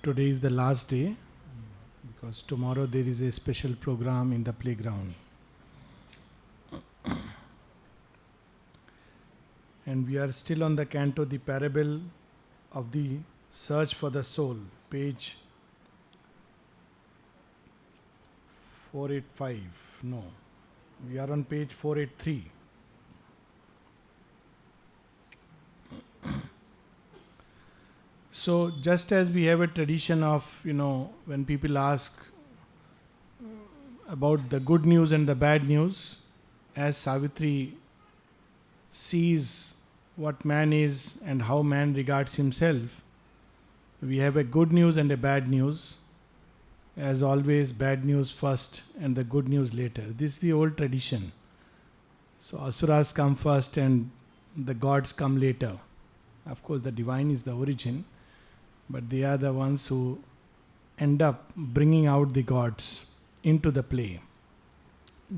today is the last day because tomorrow there is a special program in the playground. And we are still on the canto, the parable of the search for the soul, page 485. No, we are on page 483. So just as we have a tradition of, when people ask about the good news and the bad news, as Savitri sees what man is and how man regards himself, we have a good news and a bad news. As always, bad news first and the good news later. This is the old tradition. So asuras come first and the gods come later. Of course, the divine is the origin, but they are the ones who end up bringing out the gods into the play.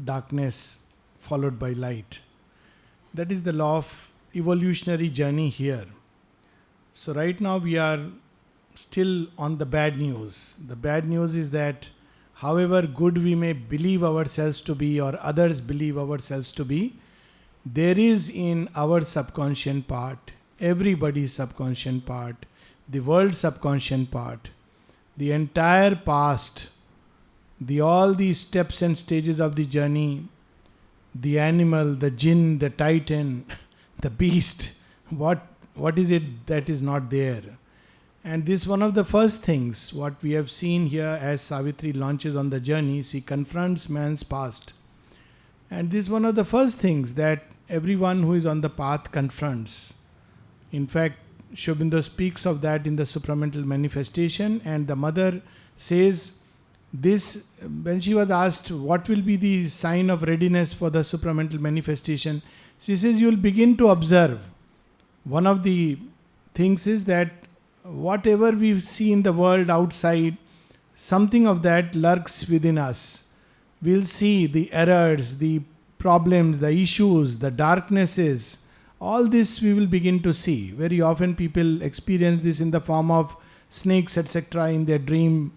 Darkness followed by light. That is the law of evolutionary journey here. So right now we are still on the bad news. The bad news is that however good we may believe ourselves to be or others believe ourselves to be, there is in our subconscious part, everybody's subconscious part, the world's subconscious part, the entire past, all the steps and stages of the journey, the animal, the jinn, the titan, the beast, what is it that is not there? And this is one of the first things what we have seen here as Savitri launches on the journey. She confronts man's past. And this is one of the first things that everyone who is on the path confronts. In fact, Sri Aurobindo speaks of that in the supramental manifestation, and the mother says this when she was asked what will be the sign of readiness for the supramental manifestation. She says you will begin to observe. One of the things is that whatever we see in the world outside, something of that lurks within us. We'll see the errors, the problems, the issues, the darknesses. All this we will begin to see. Very often people experience this in the form of snakes, etc. in their dream.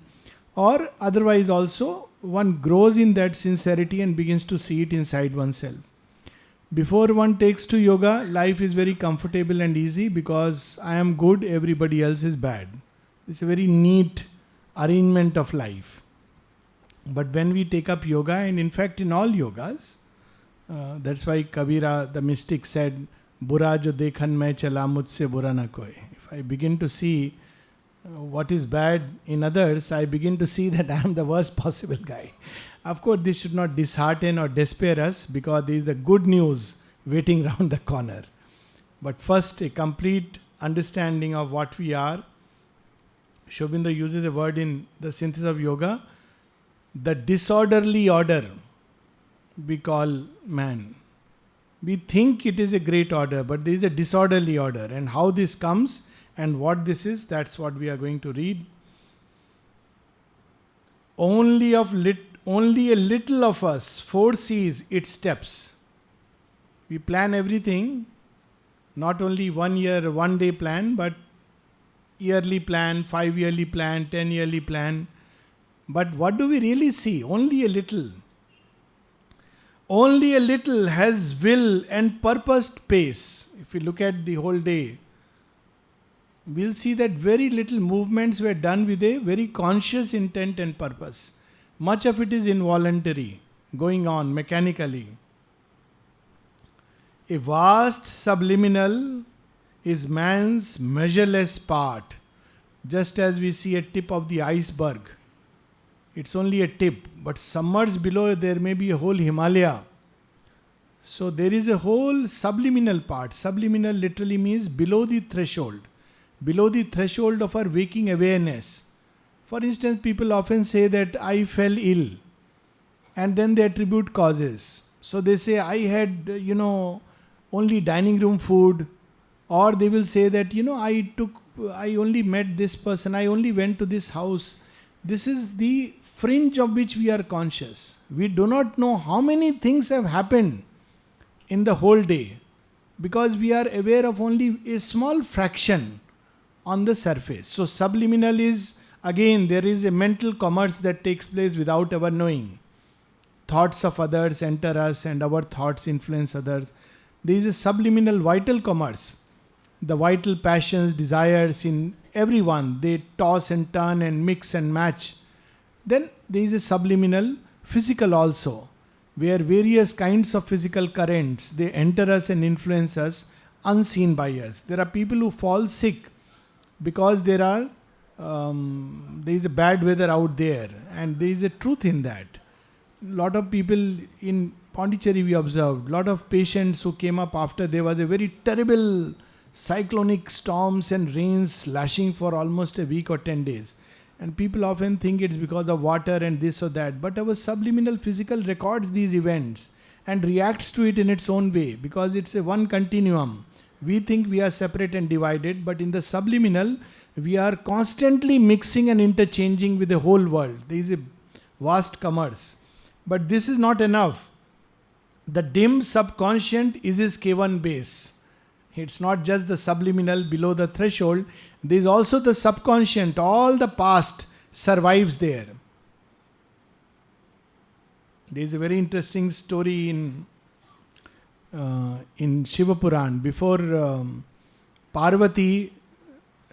Or otherwise also, one grows in that sincerity and begins to see it inside oneself. Before one takes to yoga, life is very comfortable and easy because I am good, everybody else is bad. It's a very neat arrangement of life. But when we take up yoga, and in fact in all yogas, that's why Kabira, the mystic, said, Bura jo dekhan main chala mujhse bura na koi. If I begin to see what is bad in others, I begin to see that I am the worst possible guy. Of course, this should not dishearten or despair us because there is the good news waiting round the corner. But first, a complete understanding of what we are. Sri Aurobindo uses a word in the synthesis of yoga, the disorderly order we call man. We think it is a great order, but there is a disorderly order. And how this comes and what this is, that's what we are going to read. Only a little of us foresees its steps. We plan everything, not only 1 year, 1 day plan, but yearly plan, 5-yearly plan, 10-yearly plan. But what do we really see? Only a little. Only a little has will and purposed pace. If we look at the whole day, we'll see that very little movements were done with a very conscious intent and purpose. Much of it is involuntary, going on mechanically. A vast subliminal is man's measureless part. Just as we see a tip of the iceberg. It's only a tip, but submerged below there may be a whole Himalaya. So there is a whole subliminal part. Subliminal literally means below the threshold. Below the threshold of our waking awareness. For instance, people often say that I fell ill and then they attribute causes. So they say I had, only dining room food, or they will say that, I only met this person, I only went to this house. This is the fringe of which we are conscious. We do not know how many things have happened in the whole day because we are aware of only a small fraction on the surface. So subliminal is Again, there is a mental commerce that takes place without our knowing. Thoughts of others enter us and our thoughts influence others. There is a subliminal vital commerce. The vital passions, desires in everyone, they toss and turn and mix and match. Then there is a subliminal physical also, where various kinds of physical currents, they enter us and influence us unseen by us. There are people who fall sick because there is a bad weather out there, and there is a truth in that. Lot of people in Pondicherry we observed, lot of patients who came up after there was a very terrible cyclonic storms and rains lashing for almost a week or 10 days. And people often think it's because of water and this or that. But our subliminal physical records these events and reacts to it in its own way, because it's a one continuum. We think we are separate and divided, but in the subliminal, we are constantly mixing and interchanging with the whole world. There is a vast commerce. But this is not enough. The dim subconscious is his K1 base. It's not just the subliminal below the threshold. There is also the subconscious. All the past survives there. There is a very interesting story in Shiva Puran. Before Parvati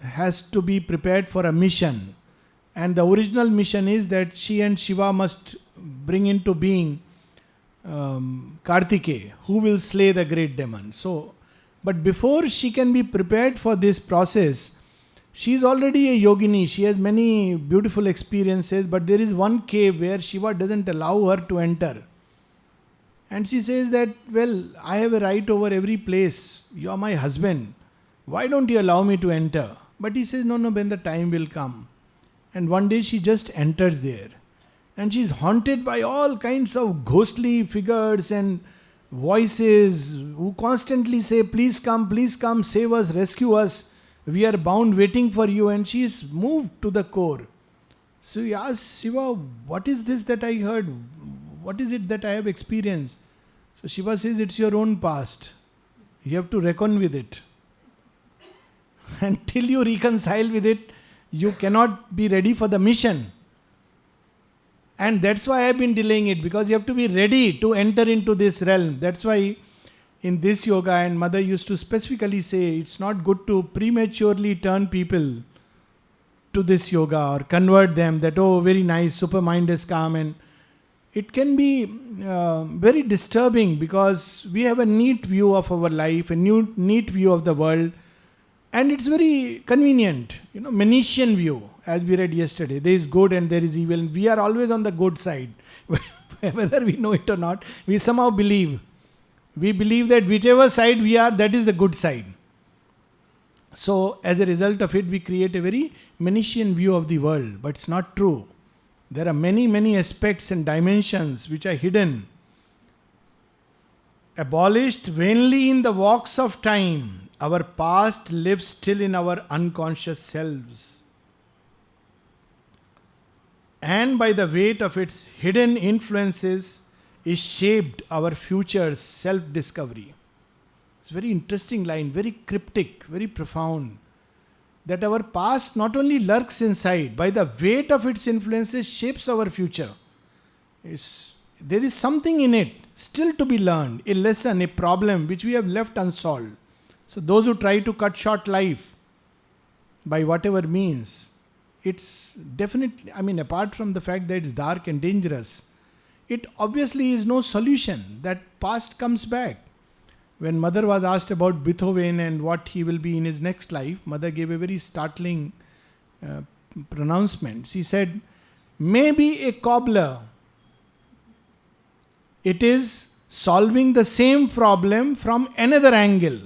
has to be prepared for a mission. And the original mission is that she and Shiva must bring into being Kartikeya, who will slay the great demon. But before she can be prepared for this process, she is already a yogini. She has many beautiful experiences, but there is one cave where Shiva doesn't allow her to enter. And she says that, well, I have a right over every place. You are my husband. Why don't you allow me to enter? But he says, no, when the time will come. And one day she just enters there. And she is haunted by all kinds of ghostly figures and voices who constantly say, please come, save us, rescue us. We are bound waiting for you. And she is moved to the core. So he asks Shiva, what is this that I heard? What is it that I have experienced? So Shiva says, it's your own past. You have to reckon with it. Until you reconcile with it, you cannot be ready for the mission. And that's why I have been delaying it, because you have to be ready to enter into this realm. That's why in this yoga, and Mother used to specifically say, it's not good to prematurely turn people to this yoga or convert them that, oh, very nice, super mind has come. And it can be very disturbing, because we have a neat view of our life, a neat view of the world. And it's very convenient, Manichean view, as we read yesterday. There is good and there is evil. And we are always on the good side. Whether we know it or not, we somehow believe. We believe that whichever side we are, that is the good side. So, as a result of it, we create a very Manichean view of the world. But it's not true. There are many, many aspects and dimensions which are hidden. Abolished vainly in the walks of time, our past lives still in our unconscious selves. And by the weight of its hidden influences is shaped our future's self-discovery. It's a very interesting line, very cryptic, very profound. That our past not only lurks inside, by the weight of its influences shapes our future. There is something in it still to be learned, a lesson, a problem which we have left unsolved. So those who try to cut short life by whatever means, it's definitely, apart from the fact that it's dark and dangerous, it obviously is no solution. That past comes back. When Mother was asked about Beethoven and what he will be in his next life, Mother gave a very startling pronouncement. She said, maybe a cobbler. It is solving the same problem from another angle.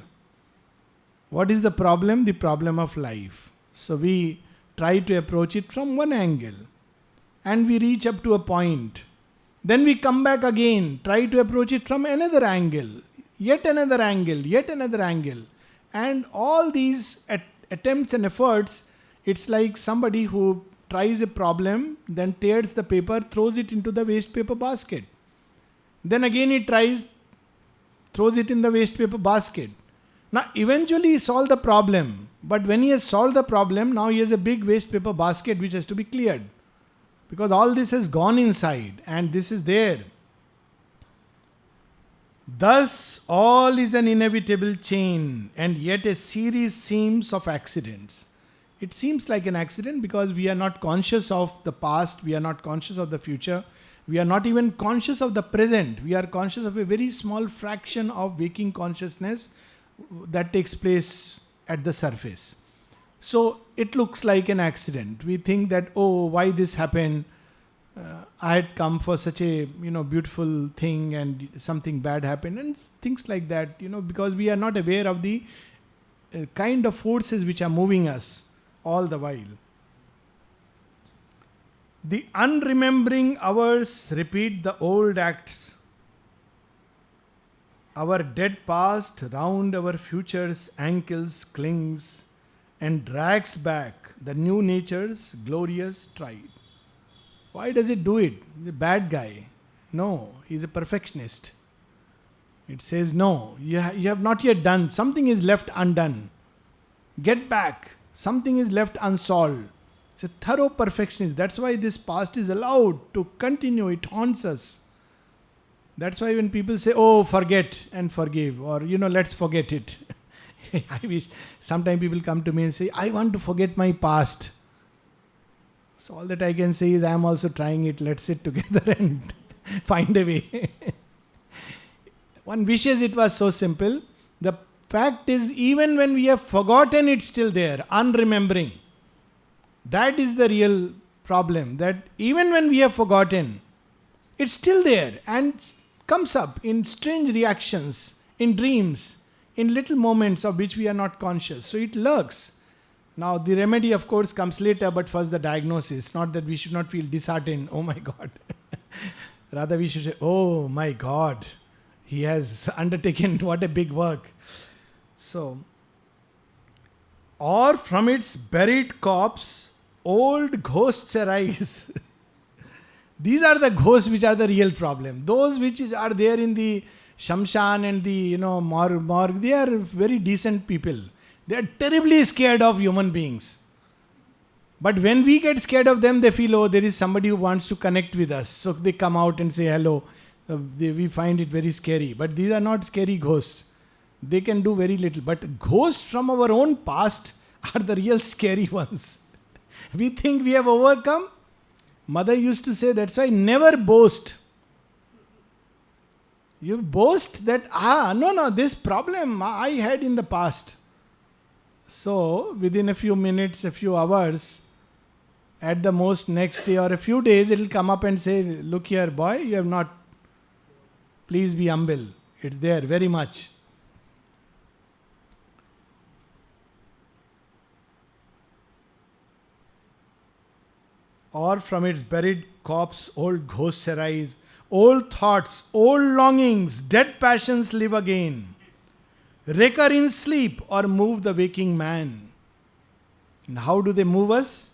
What is the problem? The problem of life. So we try to approach it from one angle. And we reach up to a point. Then we come back again, try to approach it from another angle. Yet another angle, yet another angle. And all these attempts and efforts, it's like somebody who tries a problem, then tears the paper, throws it into the waste paper basket. Then again he tries, throws it in the waste paper basket. Now, eventually he solved the problem. But when he has solved the problem, now he has a big waste paper basket which has to be cleared. Because all this has gone inside and this is there. Thus, all is an inevitable chain, and yet a series seems of accidents. It seems like an accident because we are not conscious of the past, we are not conscious of the future, we are not even conscious of the present. We are conscious of a very small fraction of waking consciousness that takes place at the surface. So it looks like an accident. We think that, oh, why this happened? I had come for such a beautiful thing and something bad happened and things like that, because we are not aware of the kind of forces which are moving us all the while. The unremembering hours repeat the old acts. Our dead past round our future's ankles clings and drags back the new nature's glorious stride. Why does it do it? He's a bad guy. No, he's a perfectionist. It says, no, you have not yet done. Something is left undone. Get back. Something is left unsolved. It's a thorough perfectionist. That's why this past is allowed to continue. It haunts us. That's why when people say, oh, forget and forgive, or, let's forget it. I wish sometimes people come to me and say, I want to forget my past. So all that I can say is I am also trying it. Let's sit together and find a way. One wishes it was so simple. The fact is, even when we have forgotten, it's still there, unremembering. That is the real problem. That even when we have forgotten, it's still there and comes up in strange reactions, in dreams, in little moments of which we are not conscious. So it lurks. Now, the remedy, of course, comes later, but first the diagnosis. Not that we should not feel disheartened. Oh my God. Rather, we should say, oh my God, he has undertaken what a big work. So, or from its buried corpse, old ghosts arise. These are the ghosts which are the real problem. Those which are there in the Shamshan and the morgue, they are very decent people. They are terribly scared of human beings. But when we get scared of them, they feel, oh, there is somebody who wants to connect with us. So they come out and say hello. We find it very scary. But these are not scary ghosts. They can do very little. But ghosts from our own past are the real scary ones. We think we have overcome. Mother used to say, that's why never boast. You boast that, this problem I had in the past. So, within a few minutes, a few hours, at the most next day or a few days, it will come up and say, look here, boy, you have not, please be humble. It's there very much. Or from its buried corpse, old ghosts arise, old thoughts, old longings, dead passions live again. Recur in sleep or move the waking man. And how do they move us?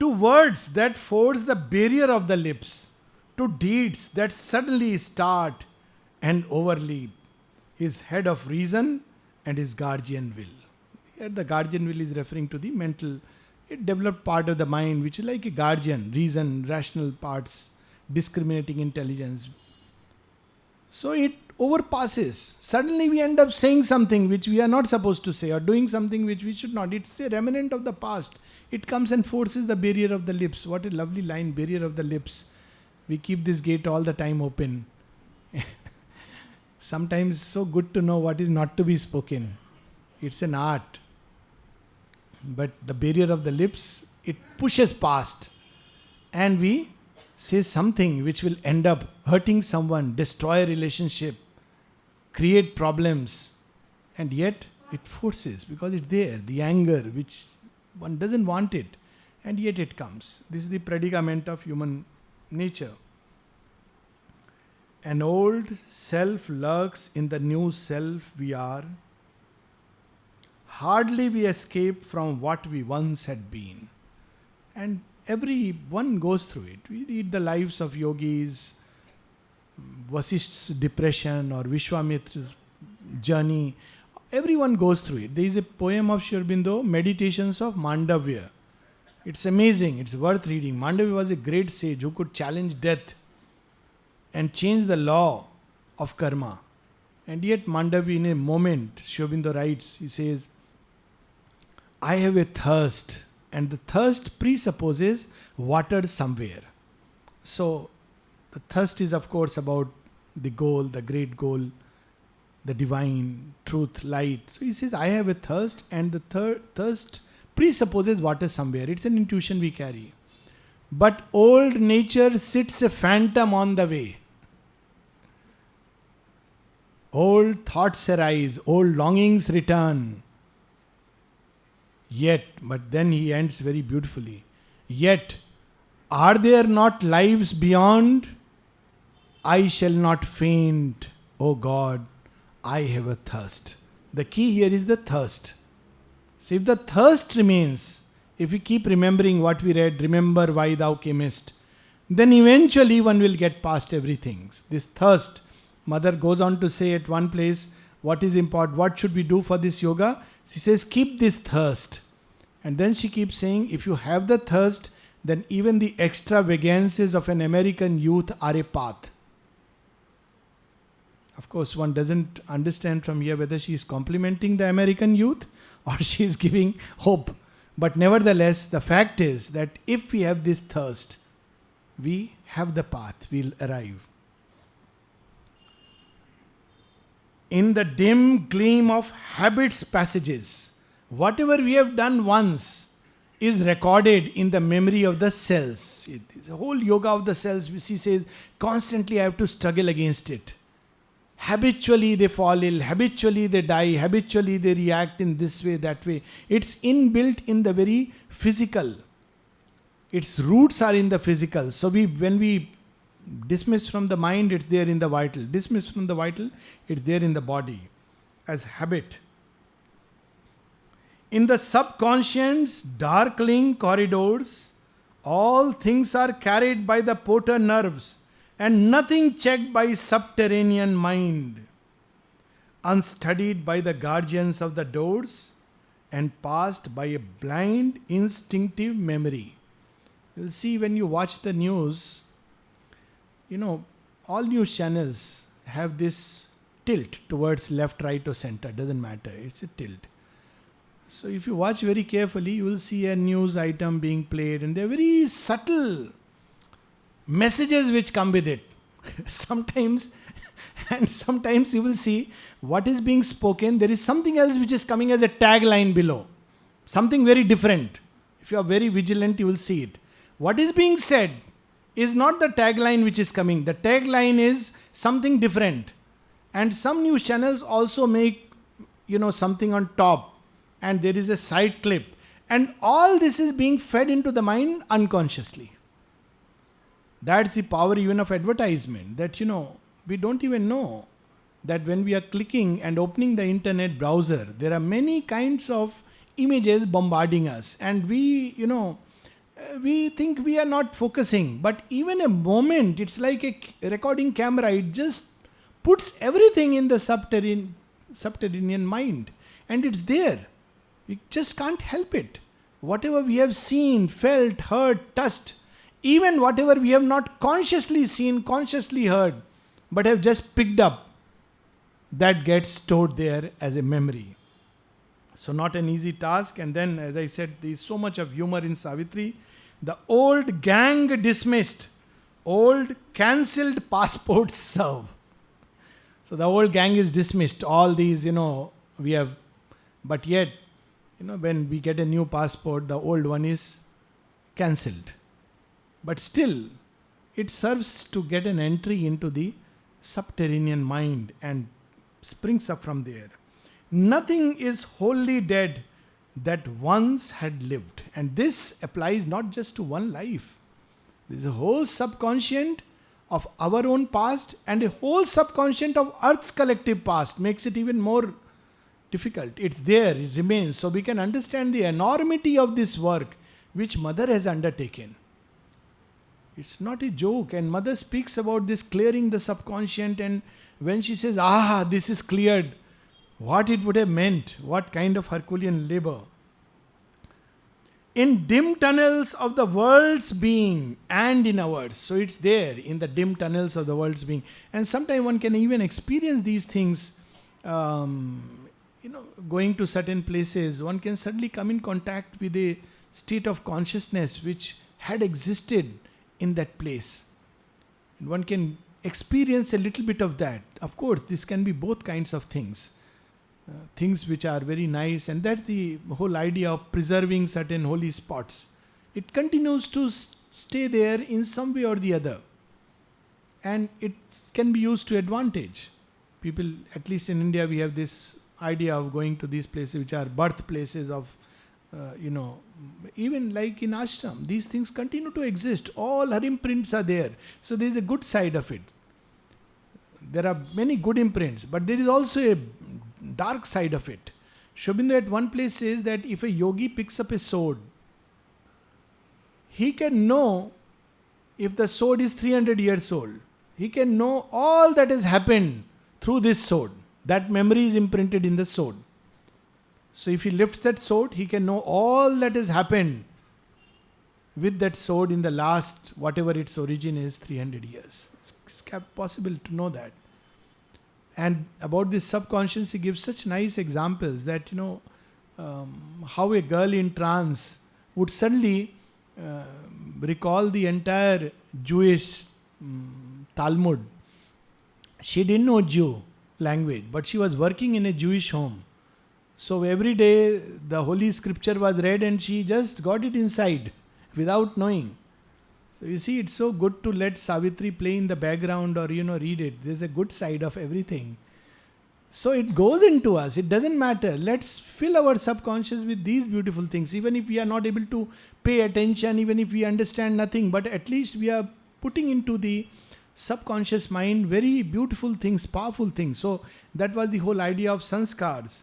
To words that force the barrier of the lips, to deeds that suddenly start and overleap. His head of reason and his guardian will. Here the guardian will is referring to the mental, developed part of the mind, which is like a guardian, reason, rational parts, discriminating intelligence. So it overpasses. Suddenly we end up saying something which we are not supposed to say, or doing something which we should not. It's a remnant of the past. It comes and forces the barrier of the lips. What a lovely line, barrier of the lips. We keep this gate all the time open. Sometimes so good to know what is not to be spoken. It's an art. But the barrier of the lips, it pushes past. And we say something which will end up hurting someone, destroy a relationship, create problems. And yet it forces, because it's there, the anger which one doesn't want it. And yet it comes. This is the predicament of human nature. An old self lurks in the new self we are. Hardly we escape from what we once had been. And everyone goes through it. We read the lives of yogis, Vasishtha's depression or Vishwamitra's journey. Everyone goes through it. There is a poem of Sri Aurobindo, Meditations of Mandavya. It's amazing. It's worth reading. Mandavya was a great sage who could challenge death and change the law of karma. And yet Mandavya, in a moment, Sri Aurobindo writes, he says, I have a thirst, and the thirst presupposes water somewhere. So the thirst is, of course, about the goal, the great goal, the divine truth, light. So he says, I have a thirst, and the thirst presupposes water somewhere. It's an intuition we carry. But old nature sits a phantom on the way. Old thoughts arise, old longings return. Yet, but then he ends very beautifully. Yet, are there not lives beyond? I shall not faint, O God, I have a thirst. The key here is the thirst. So if the thirst remains, if we keep remembering what we read, remember why thou camest, then eventually one will get past everything. This thirst, Mother goes on to say at one place, what is important, what should we do for this yoga? She says, keep this thirst. And then she keeps saying, if you have the thirst, then even the extravagances of an American youth are a path. Of course, one doesn't understand from here whether she is complimenting the American youth or she is giving hope. But nevertheless, the fact is that if we have this thirst, we have the path, we'll arrive. In the dim gleam of habit's passages, whatever we have done once is recorded in the memory of the cells. It is a whole yoga of the cells. She says, constantly I have to struggle against it. Habitually they fall ill, habitually they die, habitually they react in this way, that way. It's inbuilt in the very physical. Its roots are in the physical. So when we dismiss from the mind, it's there in the vital. Dismiss from the vital, it's there in the body as habit. In the subconscious darkling corridors, all things are carried by the porter nerves and nothing checked by subterranean mind, unstudied by the guardians of the doors and passed by a blind instinctive memory. You'll see when you watch the news, all news channels have this tilt towards left, right or center, doesn't matter, it's a tilt. So if you watch very carefully, you will see a news item being played and there are very subtle messages which come with it. Sometimes you will see what is being spoken, there is something else which is coming as a tagline below. Something very different. If you are very vigilant, you will see it. What is being said is not the tagline which is coming. The tagline is something different. And some news channels also make, something on top. And there is a side clip. And all this is being fed into the mind unconsciously. That's the power even of advertisement. That, we don't even know that when we are clicking and opening the internet browser, there are many kinds of images bombarding us. And we think we are not focusing. But even a moment, it's like a recording camera. It just puts everything in the subterranean mind. And it's there. We just can't help it. Whatever we have seen, felt, heard, touched, even whatever we have not consciously seen, consciously heard, but have just picked up, that gets stored there as a memory. So not an easy task. And then, as I said, there is so much of humor in Savitri. The old gang dismissed, old cancelled passports serve. So the old gang is dismissed. All these, we have, but yet, when we get a new passport, the old one is cancelled. But still, it serves to get an entry into the subterranean mind and springs up from there. Nothing is wholly dead that once had lived. And this applies not just to one life. There is a whole subconscient of our own past and a whole subconscient of Earth's collective past. Makes it even more difficult. It's there, it remains. So we can understand the enormity of this work which Mother has undertaken. It's not a joke. And Mother speaks about this clearing the subconscient, and when she says, this is cleared, what it would have meant, what kind of Herculean labor. In dim tunnels of the world's being and in ours. So it's there in the dim tunnels of the world's being. And sometimes one can even experience these things, going to certain places. One can suddenly come in contact with a state of consciousness which had existed in that place. And one can experience a little bit of that. Of course, this can be both kinds of things. Things which are very nice, and that's the whole idea of preserving certain holy spots. It continues to stay there in some way or the other, and it can be used to advantage. People, at least in India, we have this idea of going to these places which are birthplaces of, even like in ashram, these things continue to exist. All her imprints are there. So there is a good side of it. There are many good imprints, but there is also a dark side of it. Sri Aurobindo at one place says that if a yogi picks up a sword, he can know if the sword is 300 years old. He can know all that has happened through this sword. That memory is imprinted in the sword. So if he lifts that sword, he can know all that has happened with that sword in the last, whatever its origin is, 300 years. It's possible to know that. And about this subconscious, he gives such nice examples that, how a girl in trance would suddenly recall the entire Jewish Talmud. She didn't know Jew language, but she was working in a Jewish home. So every day the Holy Scripture was read and she just got it inside without knowing. So you see, it's so good to let Savitri play in the background or, read it. There's a good side of everything. So it goes into us. It doesn't matter. Let's fill our subconscious with these beautiful things. Even if we are not able to pay attention, even if we understand nothing, but at least we are putting into the subconscious mind very beautiful things, powerful things. So that was the whole idea of sanskars.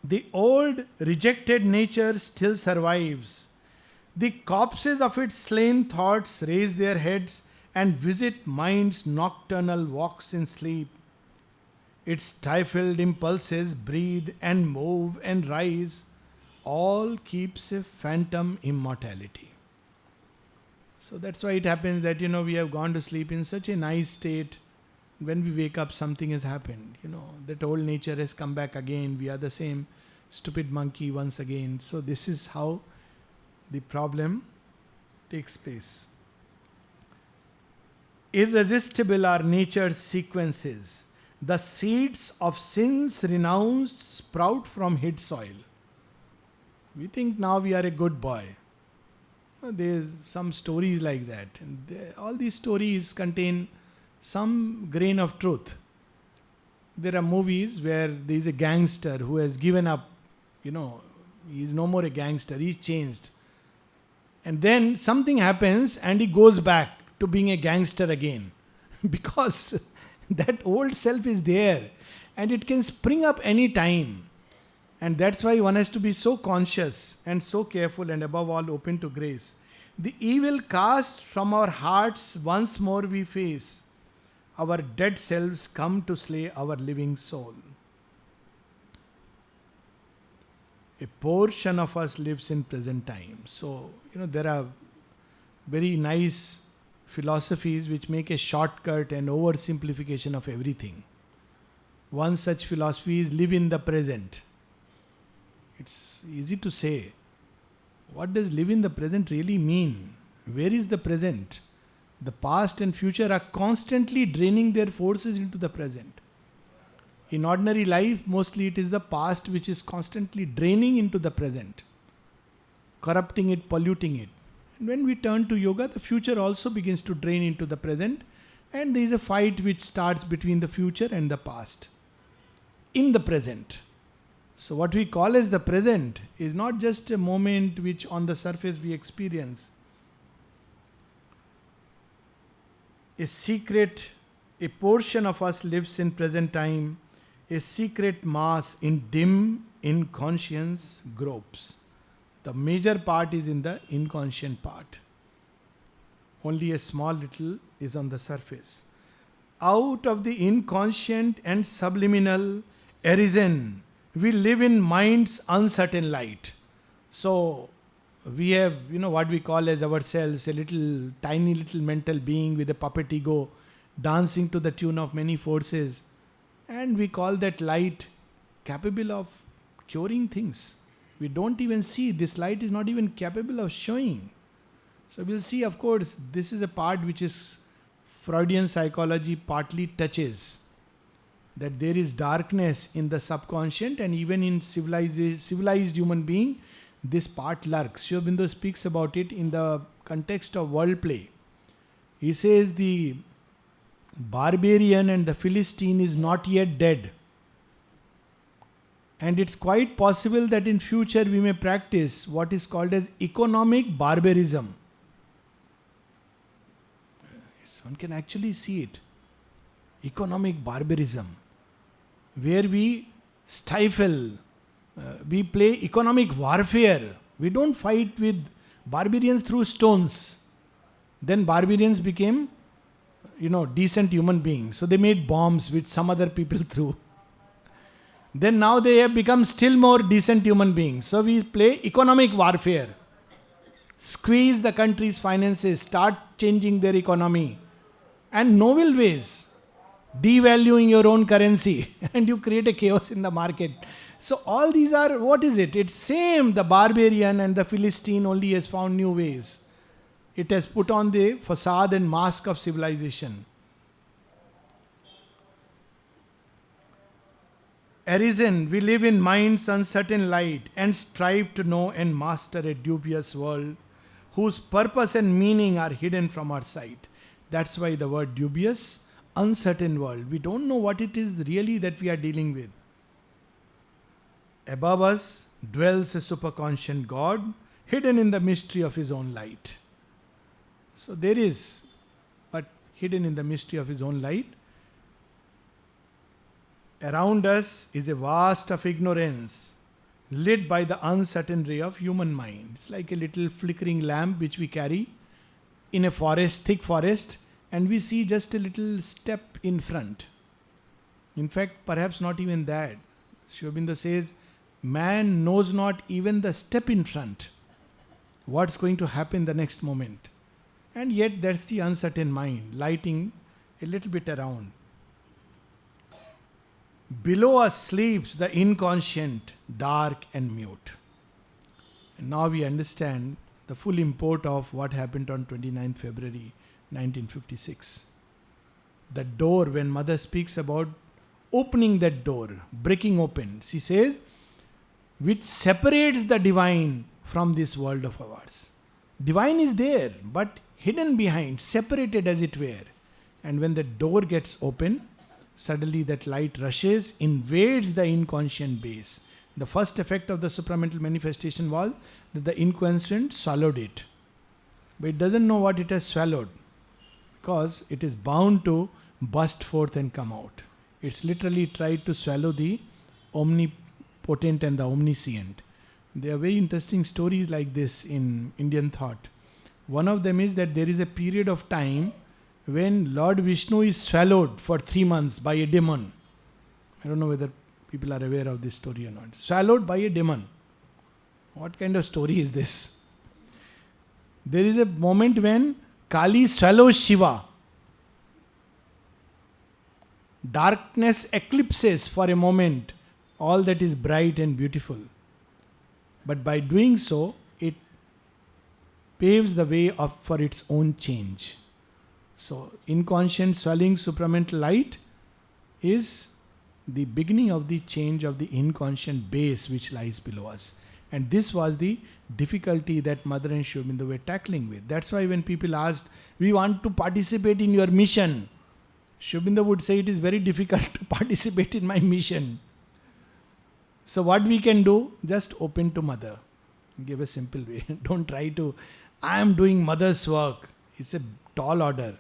The old rejected nature still survives. The corpses of its slain thoughts raise their heads and visit mind's nocturnal walks in sleep. Its stifled impulses breathe and move and rise. All keeps a phantom immortality. So that's why it happens that, we have gone to sleep in such a nice state. When we wake up, something has happened. That old nature has come back again. We are the same stupid monkey once again. So this is how the problem takes place. Irresistible are nature's sequences. The seeds of sins renounced sprout from hid soil. We think now we are a good boy. There's some stories like that. And all these stories contain some grain of truth. There are movies where there is a gangster who has given up. He is no more a gangster. He's changed. And then something happens and he goes back to being a gangster again. Because that old self is there. And it can spring up any time. And that's why one has to be so conscious and so careful and above all open to grace. The evil cast from our hearts once more we face. Our dead selves come to slay our living soul. A portion of us lives in present time. So, there are very nice philosophies which make a shortcut and oversimplification of everything. One such philosophy is live in the present. It's easy to say. What does live in the present really mean? Where is the present? The past and future are constantly draining their forces into the present. In ordinary life, mostly it is the past which is constantly draining into the present, corrupting it, polluting it. And when we turn to yoga, the future also begins to drain into the present, and there is a fight which starts between the future and the past in the present. So what we call as the present is not just a moment which on the surface we experience. A portion of us lives in present time. A secret mass in dim inconscience gropes. The major part is in the inconscient part. Only a small little is on the surface. Out of the inconscient and subliminal, arisen. We live in mind's uncertain light. So we have, what we call as ourselves, a little tiny little mental being with a puppet ego dancing to the tune of many forces. And we call that light capable of curing things. We don't even see. This light is not even capable of showing. So we'll see, of course, this is a part which is Freudian psychology partly touches. That there is darkness in the subconscious, and even in civilized human being, this part lurks. Sri Aurobindo speaks about it in the context of world play. He says the barbarian and the Philistine is not yet dead. And it's quite possible that in future we may practice what is called as economic barbarism. One can actually see it. Economic barbarism. Where we stifle, we play economic warfare. We don't fight with barbarians through stones. Then barbarians became, decent human beings. So they made bombs which some other people threw. Then now they have become still more decent human beings. So we play economic warfare. Squeeze the country's finances, start changing their economy. And novel ways. Devaluing your own currency. And you create a chaos in the market. So all these are, what is it? It's same. The barbarian and the Philistine only has found new ways. It has put on the facade and mask of civilization. Arisen, we live in mind's uncertain light and strive to know and master a dubious world whose purpose and meaning are hidden from our sight. That's why the word dubious, uncertain world. We don't know what it is really that we are dealing with. Above us dwells a superconscient God, hidden in the mystery of His own light. So there is, but hidden in the mystery of His own light. Around us is a vast of ignorance, lit by the uncertain ray of human mind. It's like a little flickering lamp which we carry in a forest, thick forest, and we see just a little step in front. In fact, perhaps not even that. Sri Aurobindo says, man knows not even the step in front. What's going to happen the next moment? And yet that's the uncertain mind, lighting a little bit around. Below us sleeps the inconscient, dark and mute. And now we understand the full import of what happened on 29th February 1956. The door, when Mother speaks about opening that door, breaking open, she says, which separates the divine from this world of ours. Divine is there, but hidden behind, separated as it were. And when the door gets open, suddenly that light rushes, invades the inconscient base. The first effect of the supramental manifestation was that the inconscient swallowed it. But it doesn't know what it has swallowed, because it is bound to burst forth and come out. It's literally tried to swallow the omnipotent and the omniscient. There are very interesting stories like this in Indian thought. One of them is that there is a period of time when Lord Vishnu is swallowed for 3 months by a demon. I don't know whether people are aware of this story or not. Swallowed by a demon. What kind of story is this? There is a moment when Kali swallows Shiva. Darkness eclipses for a moment all that is bright and beautiful. But by doing so, it paves the way for its own change. So, inconscient swelling supramental light is the beginning of the change of the inconscient base which lies below us. And this was the difficulty that Mother and Sri Aurobindo were tackling with. That's why when people asked, we want to participate in your mission, Sri Aurobindo would say it is very difficult to participate in my mission. So what we can do, just open to Mother. Give a simple way. Don't try to, I am doing Mother's work. It's a tall order.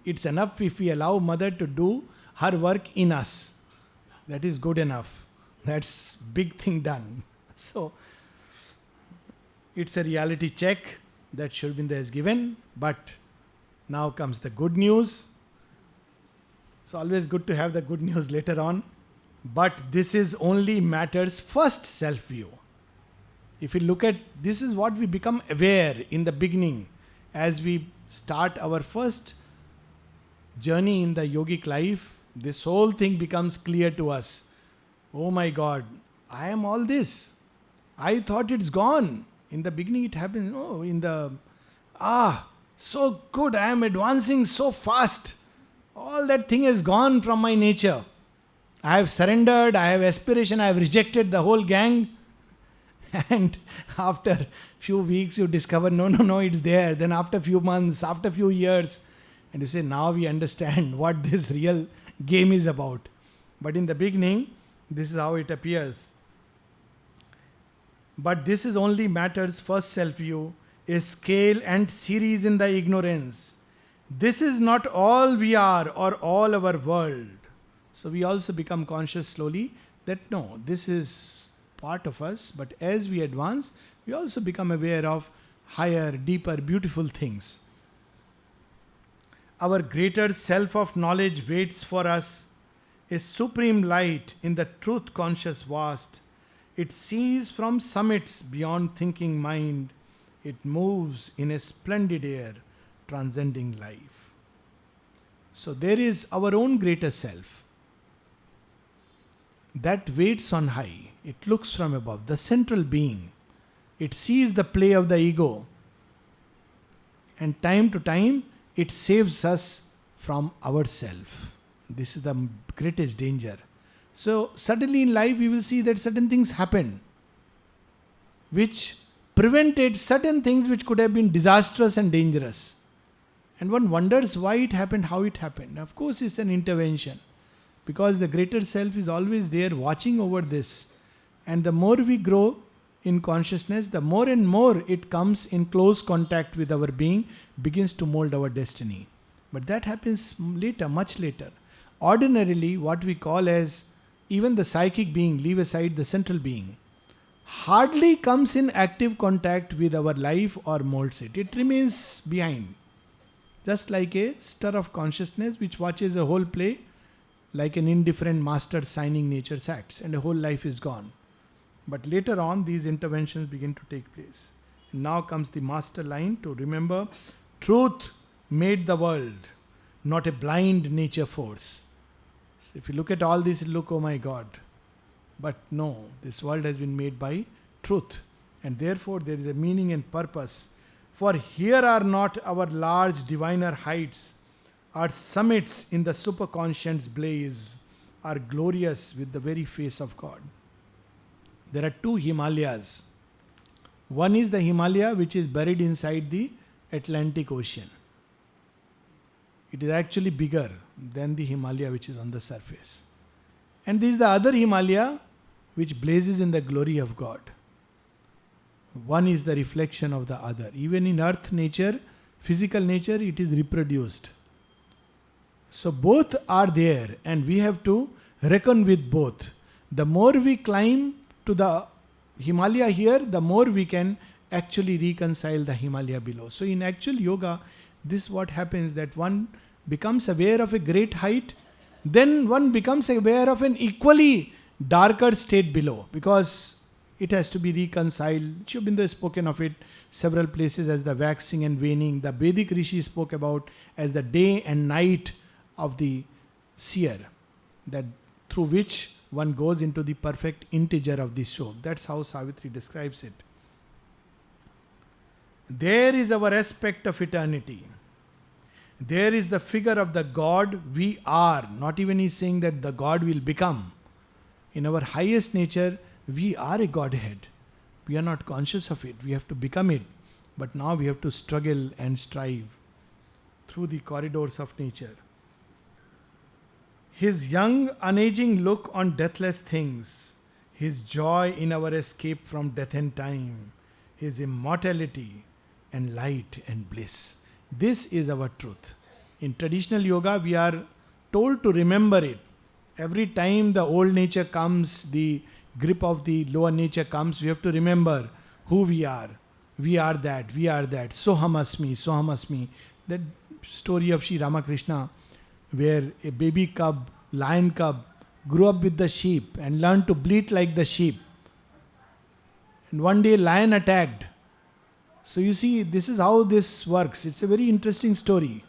It's enough if we allow Mother to do her work in us. That is good enough. That's big thing done. So, it's a reality check that Sri Aurobindo has given. But now comes the good news. So always good to have the good news later on. But this is only matter's first self-view. If we look at, this is what we become aware in the beginning. As we start our first journey in the yogic life, this whole thing becomes clear to us. Oh my God, I am all this. I thought it's gone. In the beginning it happens, so good, I am advancing so fast. All that thing has gone from my nature. I have surrendered, I have aspiration, I have rejected the whole gang. And after few weeks you discover, no, it's there. Then after few months, after few years, and you say, now we understand what this real game is about. But in the beginning, this is how it appears. But this is only matter's first self-view, a scale and series in the ignorance. This is not all we are or all our world. So we also become conscious slowly that no, this is part of us, but as we advance, we also become aware of higher, deeper, beautiful things. Our greater self of knowledge waits for us, a supreme light in the truth conscious vast. It sees from summits beyond thinking mind. It moves in a splendid air, transcending life. So there is our own greater self that waits on high. It looks from above, the central being. It sees the play of the ego. And time to time, it saves us from ourselves. This is the greatest danger. So suddenly in life we will see that certain things happen which prevented certain things which could have been disastrous and dangerous. And one wonders why it happened, how it happened. Of course it's an intervention, because the greater self is always there watching over this. And the more we grow in consciousness, the more and more it comes in close contact with our being, begins to mold our destiny. But that happens later, much later. Ordinarily, what we call as even the psychic being, leave aside the central being, hardly comes in active contact with our life or molds it. It remains behind. Just like a stir of consciousness which watches a whole play, like an indifferent master signing nature's acts, and a whole life is gone. But later on, these interventions begin to take place. And now comes the master line to remember, truth made the world, not a blind nature force. So if you look at all this, you look, oh my God. But no, this world has been made by truth. And therefore there is a meaning and purpose. For here are not our large diviner heights, our summits in the superconscient's blaze are glorious with the very face of God. There are two Himalayas. One is the Himalaya which is buried inside the Atlantic Ocean. It is actually bigger than the Himalaya which is on the surface. And this is the other Himalaya which blazes in the glory of God. One is the reflection of the other. Even in earth nature, physical nature, it is reproduced. So both are there and we have to reckon with both. The more we climb to the Himalaya here, the more we can actually reconcile the Himalaya below. So in actual yoga, this is what happens, that one becomes aware of a great height, then one becomes aware of an equally darker state below, because it has to be reconciled. Sri Aurobindo has spoken of it several places as the waxing and waning. The Vedic Rishi spoke about as the day and night of the seer, that through which one goes into the perfect integer of the soul. That's how Savitri describes it. There is our aspect of eternity. There is the figure of the God we are. Not even he's saying that the God will become. In our highest nature, we are a Godhead. We are not conscious of it. We have to become it. But now we have to struggle and strive through the corridors of nature. His young, unaging look on deathless things, His joy in our escape from death and time, His immortality and light and bliss. This is our truth. In traditional yoga, we are told to remember it. Every time the old nature comes, the grip of the lower nature comes, we have to remember who we are. We are that, we are that. Soham asmi, soham asmi. That story of Sri Ramakrishna, where a baby cub, lion cub, grew up with the sheep and learned to bleat like the sheep. And one day lion attacked. So you see, this is how this works. It's a very interesting story.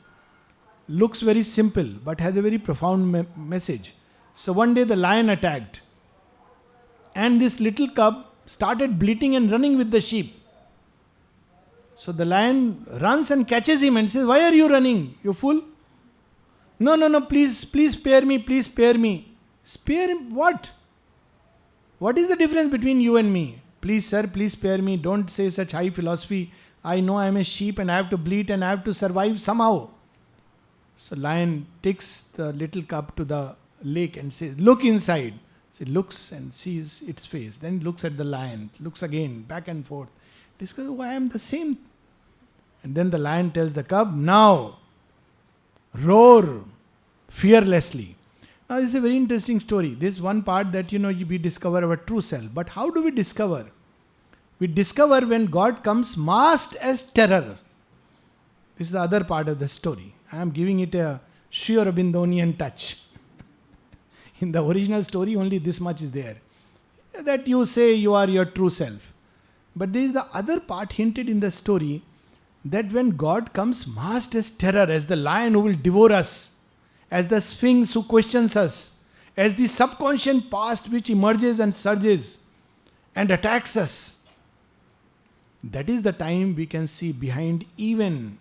Looks very simple, but has a very profound message. So one day the lion attacked. And this little cub started bleating and running with the sheep. So the lion runs and catches him and says, "Why are you running? You fool? No, please spare me, please spare me." Spare him what? What is the difference between you and me? "Please sir, please spare me. Don't say such high philosophy. I know I am a sheep and I have to bleat and I have to survive somehow." So lion takes the little cub to the lake and says, "Look inside." So it looks and sees its face. Then looks at the lion. Looks again, back and forth. Discovers, "Oh, I am the same." And then the lion tells the cub, "Now, roar fearlessly." Now this is a very interesting story. This is one part that we discover our true self. But how do we discover? We discover when God comes masked as terror. This is the other part of the story. I am giving it a Sri Aurobindonian touch. In the original story, only this much is there. That you say you are your true self. But there is the other part hinted in the story, that when God comes masked as terror, as the lion who will devour us, as the sphinx who questions us, as the subconscious past which emerges and surges and attacks us, that is the time we can see behind even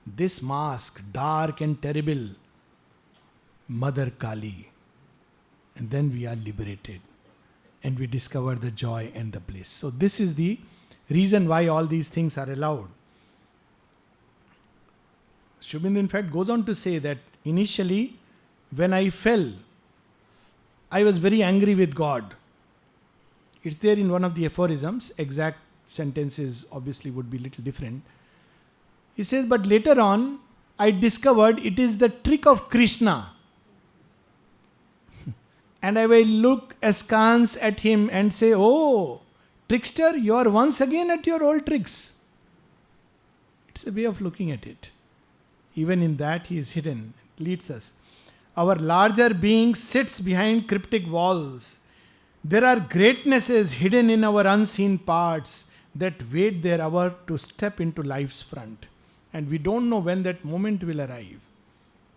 this mask, dark and terrible, Mother Kali. And then we are liberated and we discover the joy and the bliss. So this is the reason why all these things are allowed. Sri Aurobindo in fact goes on to say that initially when I fell, I was very angry with God. It's there in one of the aphorisms. Exact sentences obviously would be a little different. He says, but later on, I discovered it is the trick of Krishna. And I will look askance at him and say, "Oh, trickster, you are once again at your old tricks." It's a way of looking at it. Even in that he is hidden, leads us. Our larger being sits behind cryptic walls. There are greatnesses hidden in our unseen parts that wait their hour to step into life's front. And we don't know when that moment will arrive.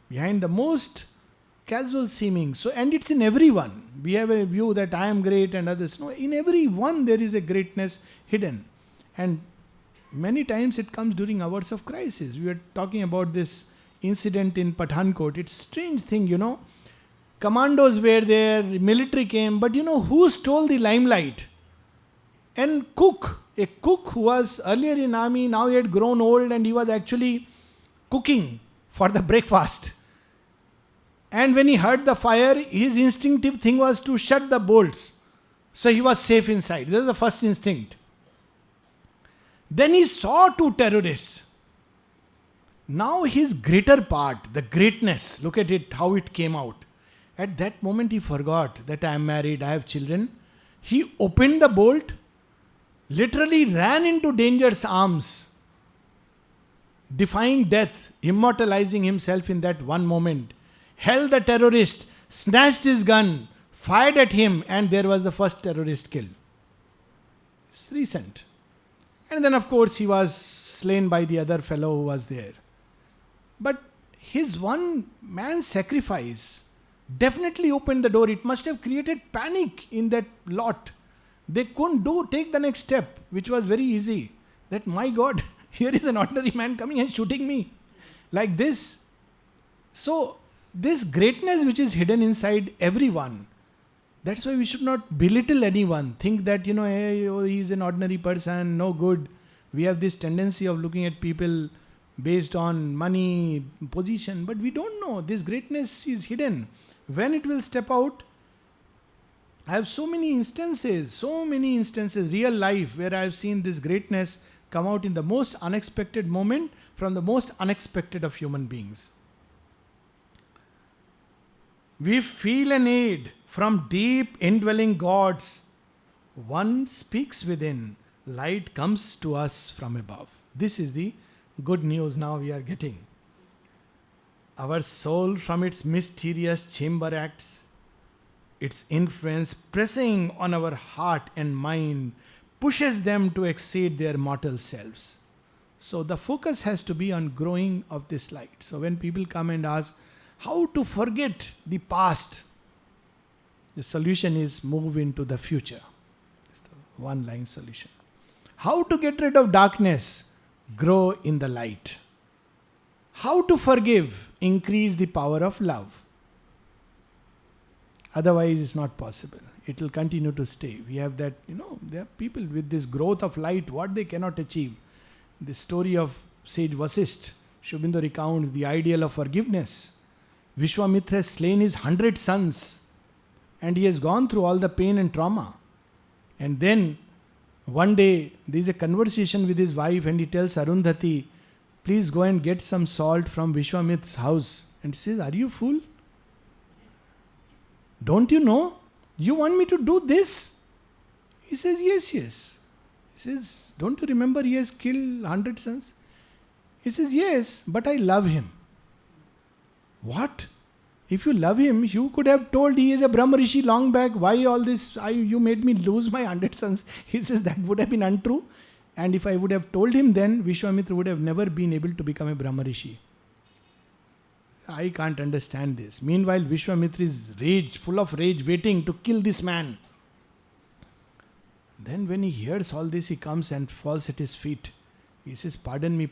Behind the most casual seeming. So, and it's in everyone. We have a view that I am great and others. No, in everyone there is a greatness hidden. And many times it comes during hours of crisis. We were talking about this incident in Pathankot. It's a strange thing, Commandos were there, military came, but who stole the limelight? And a cook who was earlier in army, now he had grown old and he was actually cooking for the breakfast. And when he heard the fire, his instinctive thing was to shut the bolts. So he was safe inside. This is the first instinct. Then he saw two terrorists. Now his greater part, the greatness, look at it, how it came out. At that moment he forgot that I am married, I have children. He opened the bolt, literally ran into danger's arms, defying death, immortalizing himself in that one moment. Held the terrorist, snatched his gun, fired at him, and there was the first terrorist killed. It's recent. And then of course he was slain by the other fellow who was there. But his one man's sacrifice definitely opened the door. It must have created panic in that lot. They couldn't take the next step, which was very easy. That, my God, here is an ordinary man coming and shooting me like this. So this greatness which is hidden inside everyone, that's why we should not belittle anyone. Think that, hey, he's an ordinary person, no good. We have this tendency of looking at people based on money, position, but we don't know. This greatness is hidden. When it will step out, I have so many instances, real life, where I have seen this greatness come out in the most unexpected moment from the most unexpected of human beings. We feel an aid from deep indwelling gods. One speaks within, light comes to us from above. This is the good news now we are getting. Our soul from its mysterious chamber acts, its influence pressing on our heart and mind pushes them to exceed their mortal selves. So the focus has to be on growing of this light. So when people come and ask how to forget the past, the solution is move into the future. It's the one line solution. How to get rid of darkness? Grow in the light. How to forgive? Increase the power of love. Otherwise it's not possible. It will continue to stay. We have that, there are people with this growth of light, what they cannot achieve. The story of sage Vasisht, Sri Aurobindo recounts the ideal of forgiveness. Vishwamitra has slain his 100 sons and he has gone through all the pain and trauma. And then one day there is a conversation with his wife and he tells Arundhati, please go and get some salt from Vishwamitra's house. And she says, are you fool? Don't you know? You want me to do this? He says, yes, yes. He says, don't you remember he has killed 100 sons? He says, yes, but I love him. What? If you love him, you could have told he is a Brahma Rishi long back. Why all this? You made me lose my 100 sons. He says that would have been untrue. And if I would have told him then, Vishwamitra would have never been able to become a Brahma Rishi. I can't understand this. Meanwhile, Vishwamitra is rage, full of rage, waiting to kill this man. Then when he hears all this, he comes and falls at his feet. He says, pardon me.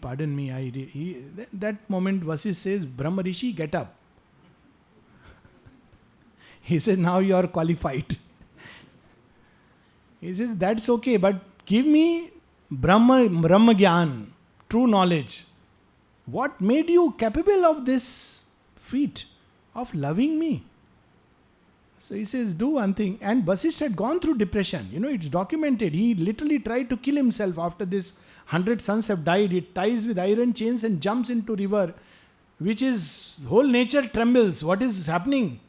That moment Vasisht says, Brahma Rishi, get up. He says, now you are qualified. He says, that's okay, but give me Brahma Gyan, true knowledge. What made you capable of this feat of loving me? So he says, do one thing. And Vasisht had gone through depression. It's documented. He literally tried to kill himself after this 100 sons have died. He ties with iron chains and jumps into river, which is, whole nature trembles. What is happening?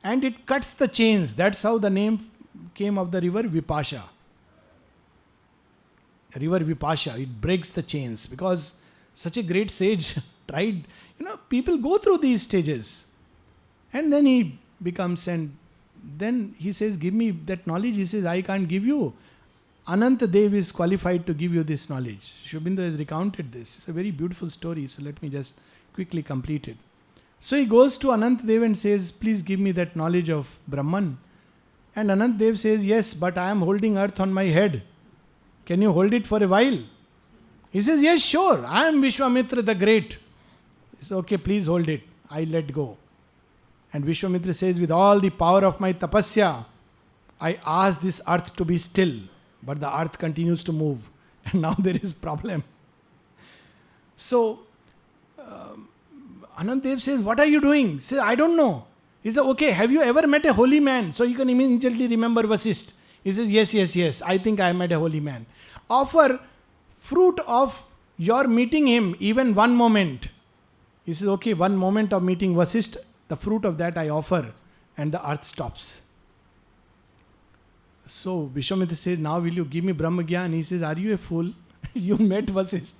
And it cuts the chains. That's how the name came of the river Vipasha. River Vipasha. It breaks the chains because such a great sage tried. People go through these stages. And then he becomes, and then he says, give me that knowledge. He says, I can't give you. Ananta Dev is qualified to give you this knowledge. Sri Aurobindo has recounted this. It's a very beautiful story. So let me just quickly complete it. So he goes to Ananta Dev and says, please give me that knowledge of Brahman. And Ananta Dev says, yes, but I am holding earth on my head. Can you hold it for a while? He says, yes, sure. I am Vishwamitra the Great. He says, okay, please hold it. I let go. And Vishwamitra says, with all the power of my tapasya, I ask this earth to be still. But the earth continues to move. And now there is problem. So, Ananta Dev says, what are you doing? He says, I don't know. He says, okay, have you ever met a holy man? So you can immediately remember Vasisht. He says, yes. I think I met a holy man. Offer fruit of your meeting him, even one moment. He says, okay, one moment of meeting Vasisht, the fruit of that I offer. And the earth stops. So Vishwamitra says, now will you give me Brahma Gyan? He says, are you a fool? You met Vasisht.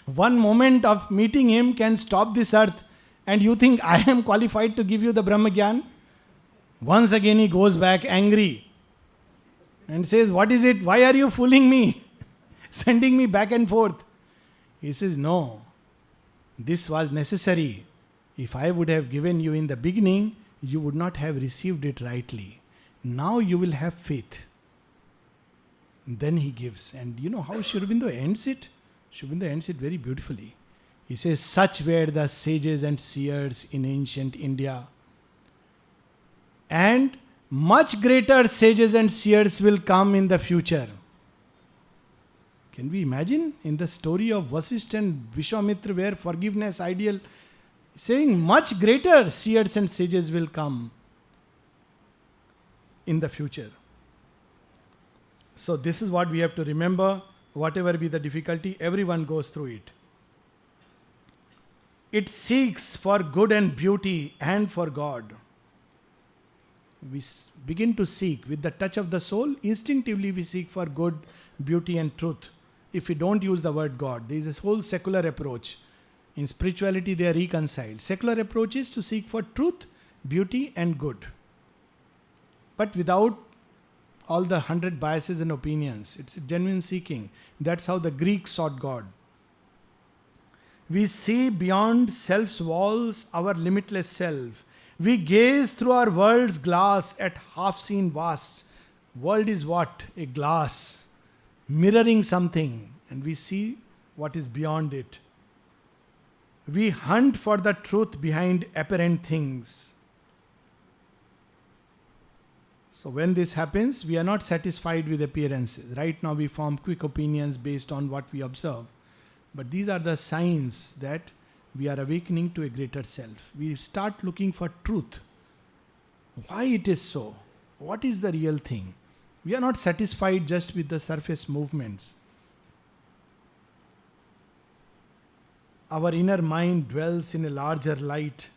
One moment of meeting him can stop this earth. And you think I am qualified to give you the Brahma Gyan? Once again he goes back angry. And says, what is it? Why are you fooling me? Sending me back and forth. He says, no. This was necessary. If I would have given you in the beginning, you would not have received it rightly. Now you will have faith. Then he gives. And you know how Sri Aurobindo ends it? Sri Aurobindo ends it very beautifully. He says, such were the sages and seers in ancient India. And much greater sages and seers will come in the future. Can we imagine in the story of Vasisht and Vishwamitra where forgiveness ideal, saying much greater seers and sages will come in the future. So this is what we have to remember. Whatever be the difficulty, everyone goes through it. It seeks for good and beauty and for God. We begin to seek with the touch of the soul. Instinctively we seek for good, beauty and truth. If we don't use the word God, there is a whole secular approach. In spirituality, they are reconciled. Secular approach is to seek for truth, beauty, and good. But without all the 100 biases and opinions. It's a genuine seeking. That's how the Greeks sought God. We see beyond self's walls our limitless self. We gaze through our world's glass at half-seen vasts. World is what? A glass mirroring something, and we see what is beyond it. We hunt for the truth behind apparent things. So when this happens, we are not satisfied with appearances. Right now we form quick opinions based on what we observe. But these are the signs that we are awakening to a greater self. We start looking for truth. Why it is so? What is the real thing? We are not satisfied just with the surface movements. Our inner mind dwells in a larger light.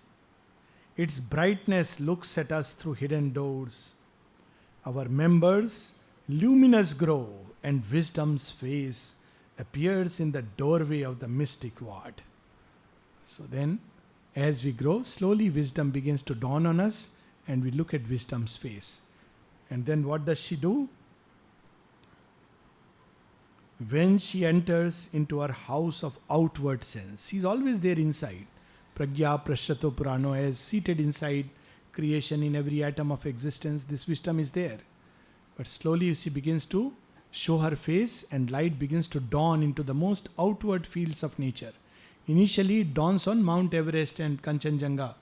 Its brightness looks at us through hidden doors. Our members luminous grow, and wisdom's face appears in the doorway of the mystic ward. So then, as we grow, slowly wisdom begins to dawn on us, and we look at wisdom's face. And then what does she do? When she enters into her house of outward sense, she's always there inside. Pragya Prashyato Purano, as seated inside creation in every atom of existence, this wisdom is there. But slowly she begins to show her face, and light begins to dawn into the most outward fields of nature. Initially it dawns on Mount Everest and Kanchenjunga.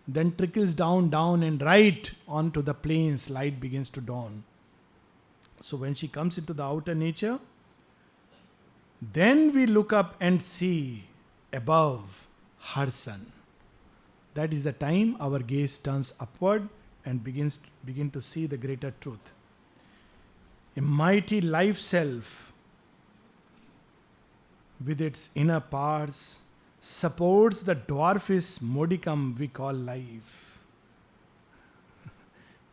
Then trickles down and right onto the plains, light begins to dawn. So when she comes into the outer nature, then we look up and see above her sun. That is the time our gaze turns upward and begin to see the greater truth. A mighty life self with its inner parts supports the dwarfish modicum we call life.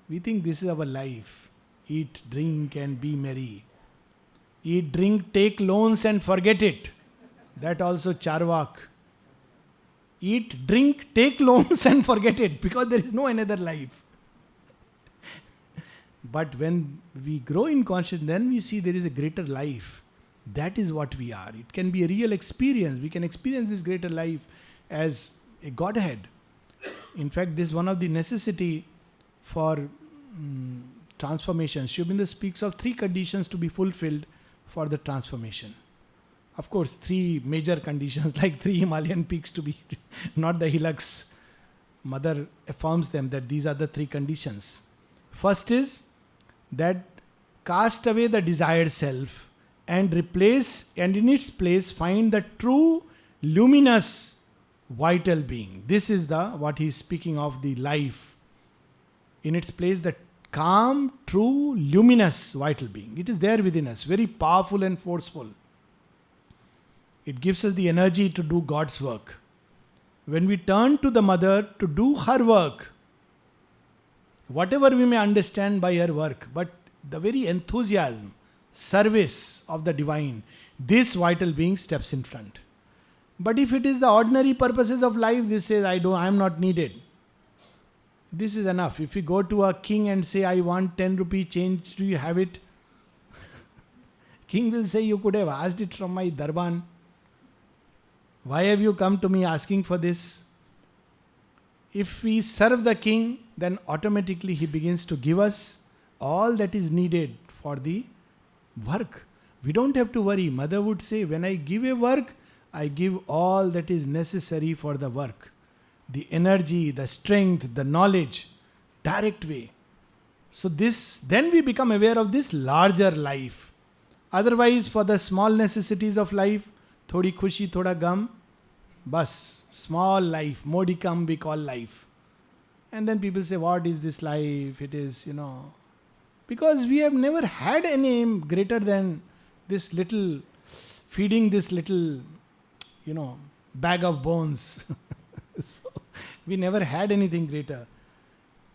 We think this is our life. Eat, drink and be merry. Eat, drink, take loans and forget it. That also Charvak. Eat, drink, take loans and forget it, because there is no another life. But when we grow in consciousness, then we see there is a greater life. That is what we are. It can be a real experience. We can experience this greater life as a Godhead. In fact, this is one of the necessity for transformation. Sri Aurobindo speaks of 3 conditions to be fulfilled for the transformation. Of course, 3 major conditions, like 3 Himalayan peaks to be, not the hillocks. Mother affirms them that these are the 3 conditions. First is that cast away the desired self and replace, and in its place find the true luminous vital being. This is what he is speaking of, the life. In its place, the calm, true, luminous vital being. It is there within us, very powerful and forceful. It gives us the energy to do God's work. When we turn to the mother to do her work, whatever we may understand by her work, but the very enthusiasm, service of the divine, this vital being steps in front. But if it is the ordinary purposes of life, this says, I am not needed. This is enough. If you go to a king and say, I want 10 rupee change, do you have it? King will say, you could have asked it from my darban. Why have you come to me asking for this? If we serve the king, then automatically he begins to give us all that is needed for the work. We don't have to worry. Mother would say, when I give a work, I give all that is necessary for the work. The energy, the strength, the knowledge, direct way. So then we become aware of this larger life. Otherwise, for the small necessities of life, thodi khushi, thoda gum, bas, small life, modicum we call life. And then people say, what is this life? It is, because we have never had any aim greater than this little, feeding this little, bag of bones. So we never had anything greater.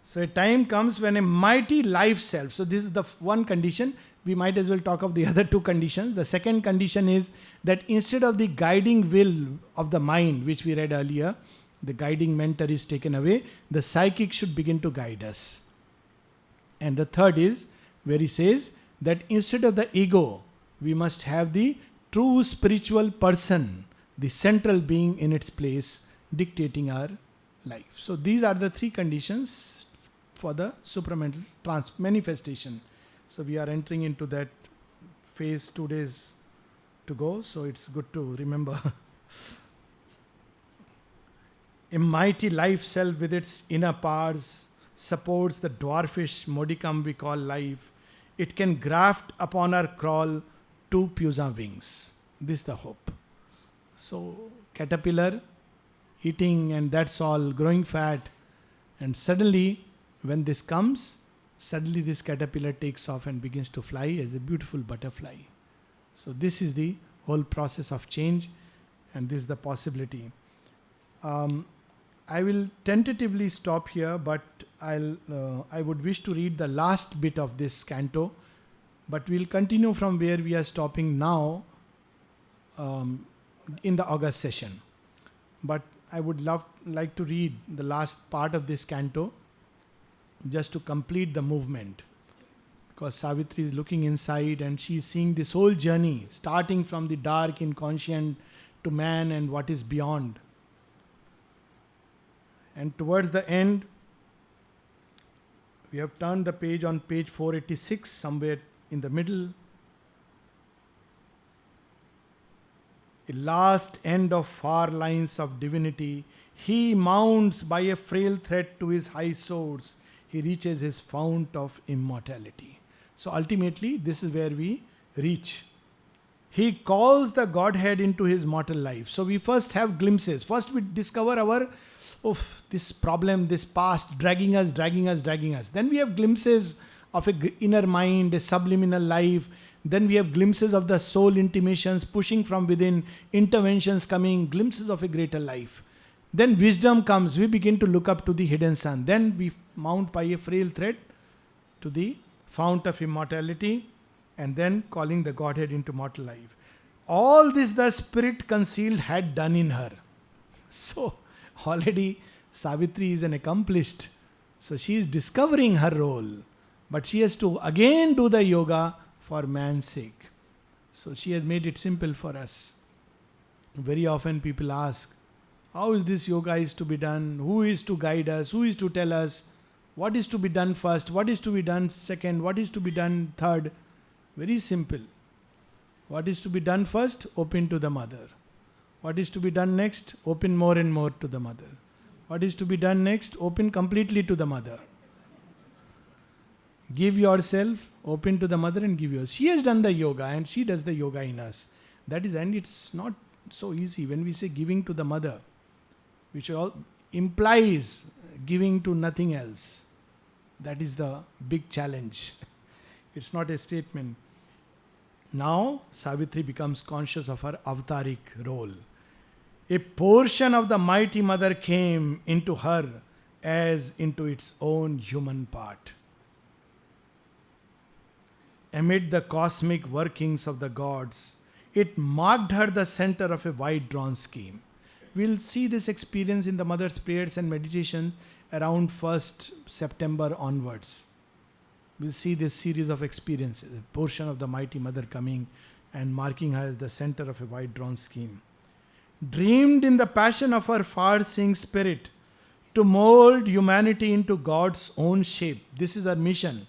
So a time comes when a mighty life self, so this is the one condition, we might as well talk of the other two conditions. The second condition is that instead of the guiding will of the mind, which we read earlier, the guiding mentor is taken away, the psychic should begin to guide us. And the third is where he says that instead of the ego, we must have the true spiritual person, the central being in its place, dictating our life. So these are the three conditions for the supramental manifestation. So we are entering into that phase, 2 days to go, so it's good to remember. A mighty life self with its inner parts supports the dwarfish modicum we call life. It can graft upon our crawl 2 puissant wings. This is the hope. So caterpillar eating and that's all, growing fat, and suddenly when this comes, suddenly this caterpillar takes off and begins to fly as a beautiful butterfly. So this is the whole process of change, and this is the possibility. I will tentatively stop here, but I would wish to read the last bit of this canto, but we'll continue from where we are stopping now in the August session. But I would like to read the last part of this canto just to complete the movement, because Savitri is looking inside and she is seeing this whole journey starting from the dark inconscient to man and what is beyond. And towards the end, we have turned the page on page 486, somewhere in the middle. A last end of far lines of divinity, he mounts by a frail thread to his high source. He reaches his fount of immortality. So ultimately, this is where we reach. He calls the Godhead into his mortal life. So we first have glimpses. First we discover our this problem, this past, dragging us. Then we have glimpses of an inner mind, a subliminal life. Then we have glimpses of the soul intimations pushing from within, interventions coming, glimpses of a greater life. Then wisdom comes, we begin to look up to the hidden sun. Then we mount by a frail thread to the fount of immortality, and then calling the Godhead into mortal life. All this the spirit concealed had done in her. So already Savitri is an accomplished. So she is discovering her role, but she has to again do the yoga for man's sake. So she has made it simple for us. Very often people ask, how is this yoga is to be done? Who is to guide us? Who is to tell us? What is to be done first? What is to be done second? What is to be done third? Very simple. What is to be done first? Open to the mother. What is to be done next? Open more and more to the mother. What is to be done next? Open completely to the mother. Give yourself, open to the mother and give yours. She has done the yoga and she does the yoga in us. That is, and it's not so easy when we say giving to the mother, which all implies giving to nothing else. That is the big challenge. It's not a statement. Now Savitri becomes conscious of her avataric role. A portion of the mighty mother came into her as into its own human part. Amid the cosmic workings of the gods, it marked her the center of a wide drawn scheme. We'll see this experience in the mother's prayers and meditations around 1st September onwards. We'll see this series of experiences, a portion of the mighty mother coming and marking her as the center of a wide drawn scheme. Dreamed in the passion of her far-seeing spirit to mold humanity into God's own shape. This is her mission.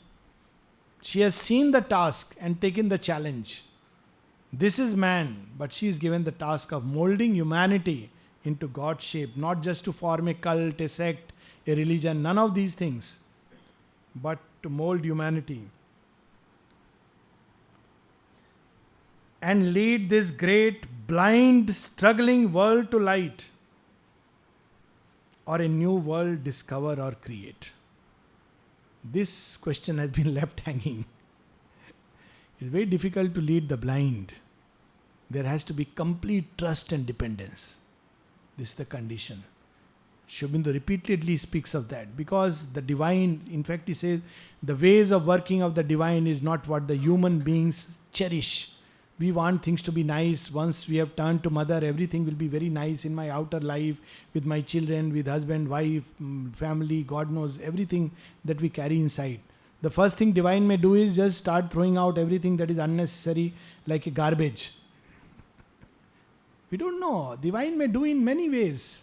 She has seen the task and taken the challenge. This is man, but she is given the task of molding humanity into God's shape, not just to form a cult, a sect, a religion, none of these things, but to mold humanity and lead this great, blind, struggling world to light, or a new world discover or create. This question has been left hanging. It's very difficult to lead the blind. There has to be complete trust and dependence. This is the condition. Sri Aurobindo repeatedly speaks of that, because the divine, in fact he says, the ways of working of the divine is not what the human beings cherish. We want things to be nice. Once we have turned to mother, everything will be very nice in my outer life, with my children, with husband, wife, family, God knows, everything that we carry inside. The first thing divine may do is just start throwing out everything that is unnecessary, like a garbage. We don't know. Divine may do in many ways.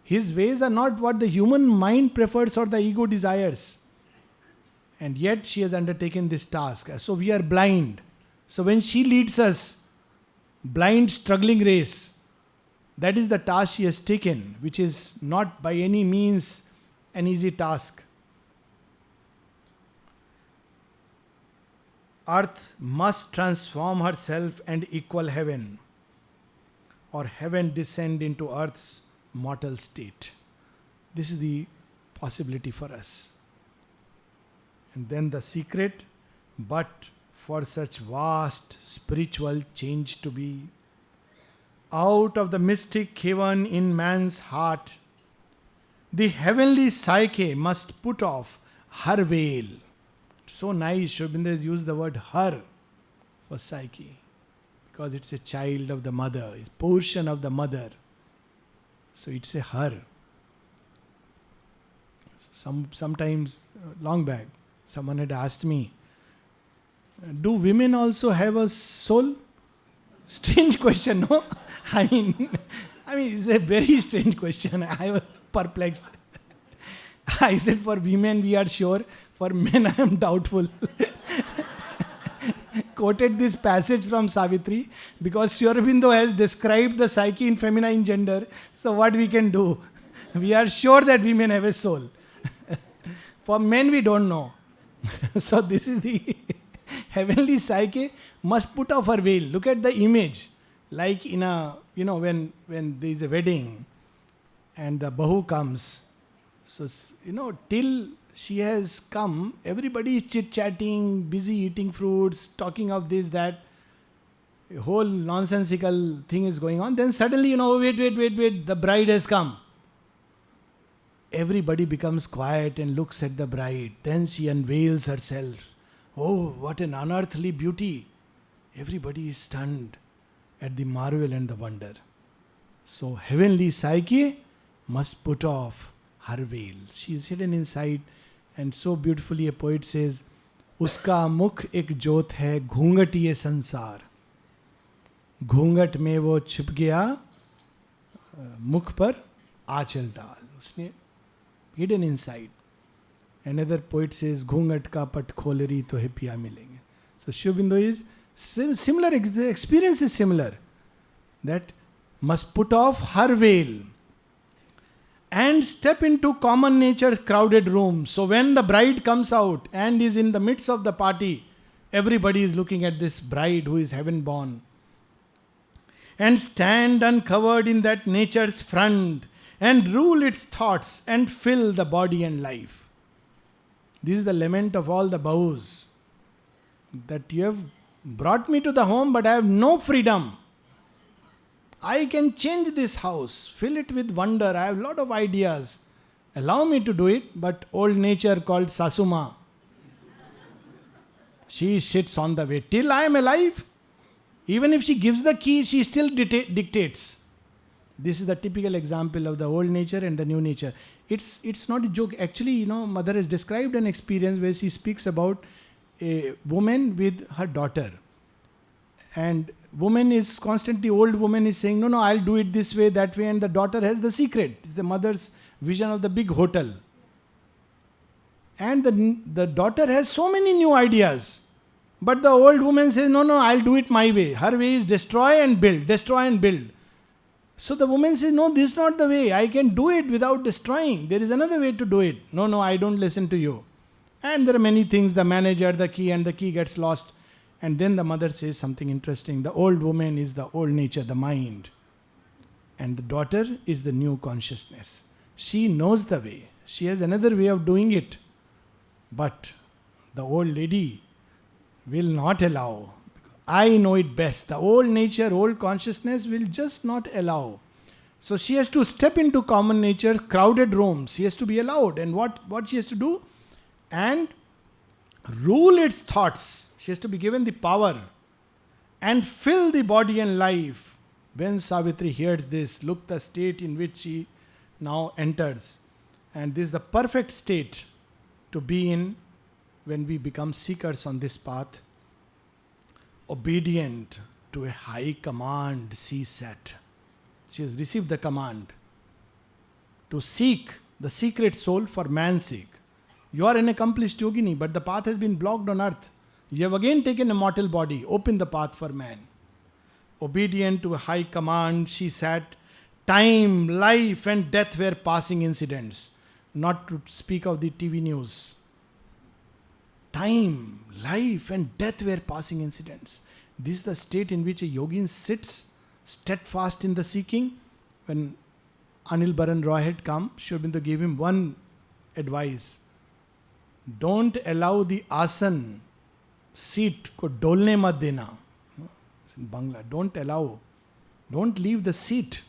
His ways are not what the human mind prefers or the ego desires. And yet she has undertaken this task. So we are blind. So when she leads us, blind struggling race, that is the task she has taken, which is not by any means an easy task. Earth must transform herself and equal heaven, or heaven descend into earth's mortal state. This is the possibility for us. And then the secret, but for such vast spiritual change to be, out of the mystic heaven in man's heart, the heavenly psyche must put off her veil. So nice, Sri Aurobindo has used the word her for psyche, because it's a child of the mother, it's portion of the mother. So it's a her. Sometimes, long back, someone had asked me, do women also have a soul? Strange question, no? I mean, it's a very strange question. I was perplexed. I said, for women we are sure, for men I am doubtful. Quoted this passage from Savitri, because Sri Aurobindo has described the psyche in feminine gender. So what we can do? We are sure that women have a soul. For men we don't know. So this is the heavenly psyche must put off her veil. Look at the image. Like in a, when there is a wedding and the bahu comes. So, till she has come, everybody is chit-chatting, busy eating fruits, talking of this, that. A whole nonsensical thing is going on. Then suddenly, wait, the bride has come. Everybody becomes quiet and looks at the bride. Then she unveils herself. Oh, what an unearthly beauty. Everybody is stunned at the marvel and the wonder. So, heavenly psyche must put off her veil. She is hidden inside. And so beautifully a poet says, Uska mukh ek jyot hai, घूंघट ये संसार. घूंघट में वो छिप गया, मुख पर आंचल डाल. उसने hidden inside. Another poet says, घूंघट का पट खोल रही तो है पिया मिलेंगे. So Sri Aurobindo is similar, experience is similar. That must put off her veil and step into common nature's crowded room. So when the bride comes out and is in the midst of the party, everybody is looking at this bride who is heaven born. And stand uncovered in that nature's front and rule its thoughts and fill the body and life. This is the lament of all the bahus. That you have brought me to the home, but I have no freedom. I can change this house, fill it with wonder. I have a lot of ideas. Allow me to do it, but old nature called Sasuma, she sits on the way. Till I am alive, even if she gives the key, she still dictates. This is the typical example of the old nature and the new nature. It's not a joke. Actually, mother has described an experience where she speaks about a woman with her daughter. And woman is constantly, old woman is saying, no, I'll do it this way, that way. And the daughter has the secret. It's the mother's vision of the big hotel. And the daughter has so many new ideas. But the old woman says, no, I'll do it my way. Her way is destroy and build, destroy and build. So the woman says, no, this is not the way. I can do it without destroying. There is another way to do it. No, I don't listen to you. And there are many things, the manager, the key gets lost. And then the mother says something interesting. The old woman is the old nature, the mind. And the daughter is the new consciousness. She knows the way. She has another way of doing it. But the old lady will not allow. I know it best. The old nature, old consciousness will just not allow. So she has to step into common nature, crowded rooms. She has to be allowed. And what she has to do? And rule its thoughts. She has to be given the power and fill the body and life. When Savitri hears this, look the state in which she now enters. And this is the perfect state to be in when we become seekers on this path. Obedient to a high command she sat. She has received the command to seek the secret soul for man's sake. You are an accomplished yogini, but the path has been blocked on earth. You have again taken a mortal body, open the path for man. Obedient to a high command, she sat. Time, life, and death were passing incidents. Not to speak of the TV news. Time, life, and death were passing incidents. This is the state in which a yogin sits, steadfast in the seeking. When Anil Baran Roy had come, Sri Aurobindo gave him one advice. Don't allow the asan, seat, ko dolne mat dena. In Bangla, don't leave the seat.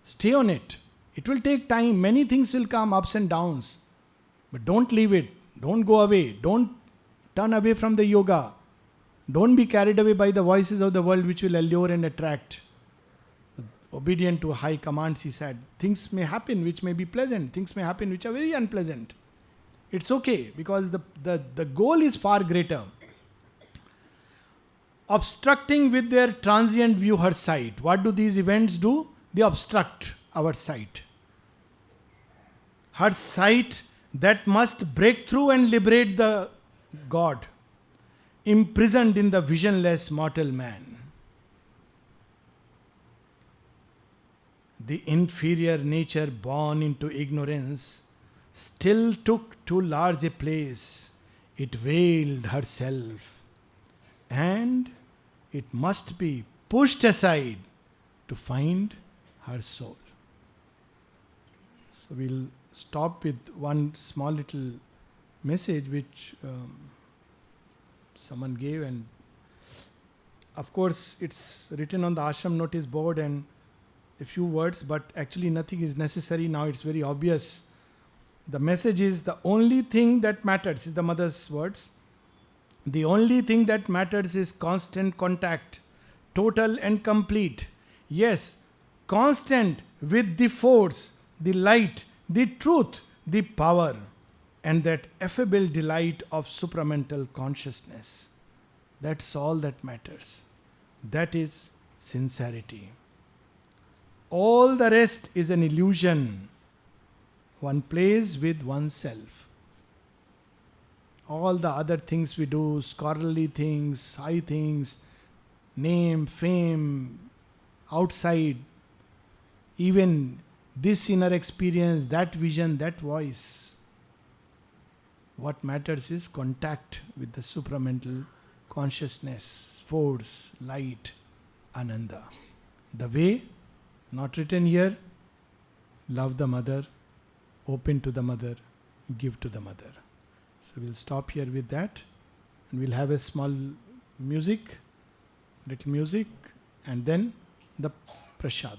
Stay on it. It will take time. Many things will come, ups and downs. But don't leave it. Don't go away. Don't turn away from the yoga. Don't be carried away by the voices of the world which will allure and attract. Obedient to a high command, she said. Things may happen which may be pleasant. Things may happen which are very unpleasant. It's okay because the goal is far greater. Obstructing with their transient view her sight. What do these events do? They obstruct our sight. Her sight that must break through and liberate the God, imprisoned in the visionless mortal man. The inferior nature born into ignorance still took too large a place. It veiled herself, and it must be pushed aside to find her soul. So we'll stop with one small little message which someone gave, and of course it's written on the ashram notice board and a few words, but actually nothing is necessary now. It's very obvious. The message is the only thing that matters is the mother's words. The only thing that matters is constant contact, total and complete. Yes, constant with the force, the light, the truth, the power, and that affable delight of supramental consciousness. That's all that matters. That is sincerity. All the rest is an illusion. One plays with oneself. All the other things we do, scholarly things, high things, name, fame, outside, even this inner experience, that vision, that voice. What matters is contact with the supramental consciousness, force, light, Ananda. The way, not written here, love the mother, open to the mother, give to the mother. So we'll stop here with that, and we'll have a small music, little music, and then the prasad.